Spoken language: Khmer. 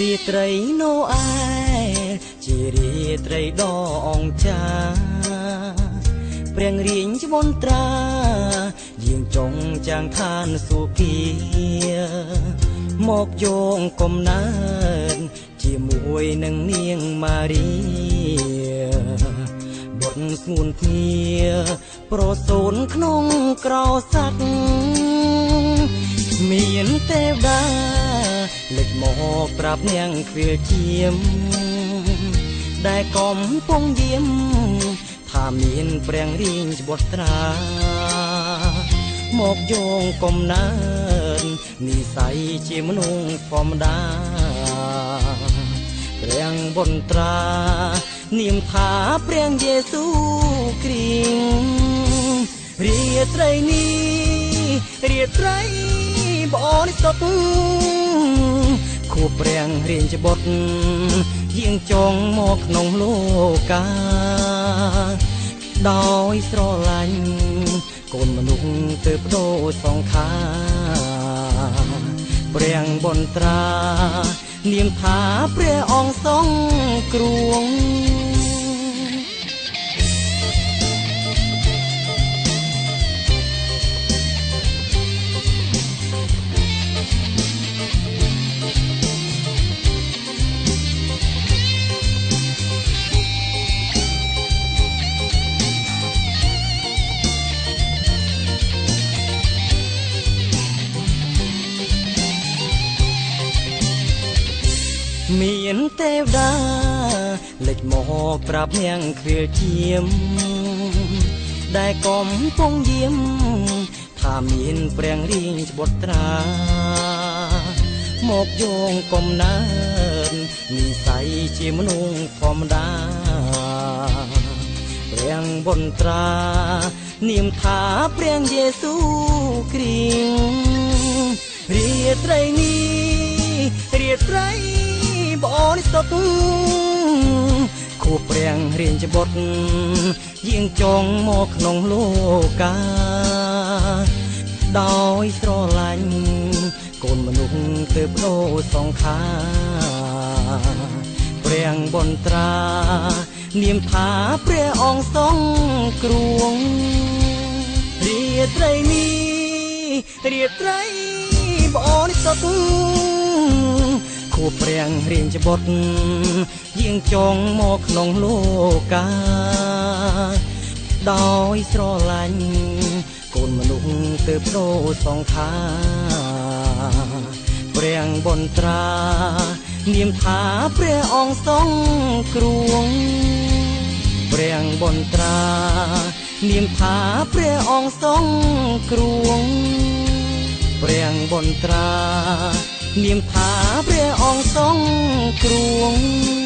រាត្រីណូអែជារាត្រីដងចាព្រះរៀងច្បងត្រាយាងចុងចាំងឋានសុគីមកយងកំណើតជាមួយនឹងនាងម៉ារីបុត្រស្ងួនគ្នាប្រសូនក្នុងក្រោស័ក្តិមានទេវតាលេចមកប្រាប់នាងខ្វៀលជាមដែលកំពុងយាមថាមានព្រះរៀងច្បុត្រាមកយងកំណើតនិស័យជាមនុស្សធម្មតាព្រះបុត្រានាមថាព្រះយេស៊ូគ្រីស្ទរាត្រីនេះរាត្រីបរិសុទ្ធខួបព្រះរៀងច្បុត្រយាងចងមកក្នុងលោកាដោយស្រឡាញ់កូនមនុស្សទើបដូរសង្ខារព្រះបុត្រានាមថាព្រះអង្គសង្គ្រោះមានទេវតាលេចមកប្រាប់នាងខ្វៀលជាមដែលកំពុងយាមថាមានព្រះរៀងច្បុត្រាមកយងកំណើតនិស័យជាមនុស្សធម្មតាព្រះបុត្រានាមថាព្រះយេស៊ូគ្រីស្ទរាត្រីនេះរាត្រីបរិសុទ្ធខួបព្រះរៀងច្បុត្រយាងចងមកក្នុងលោកាដោយស្រឡាញ់កូនមនុស្សទើបដូរសង្ខារព្រះបុត្រានាមថាព្រះអង្គសង្គ្រោះរាត្រីនេះរាត្រីបរិសុទ្ធខួបព្រះរៀងច្បុត្រយាងចងមកក្នុងលោកាដោយស្រឡាញ់កូនមនុស្សទើបដូរសង្ខារព្រះបុត្រានាមថាព្រះអង្គសង្គ្រោះព្រះបុត្រានាមថាព្រះអង្គសង្គ្រោះព្រះបុត្រានាមថាព្រះអង្គសង្គ្រោះ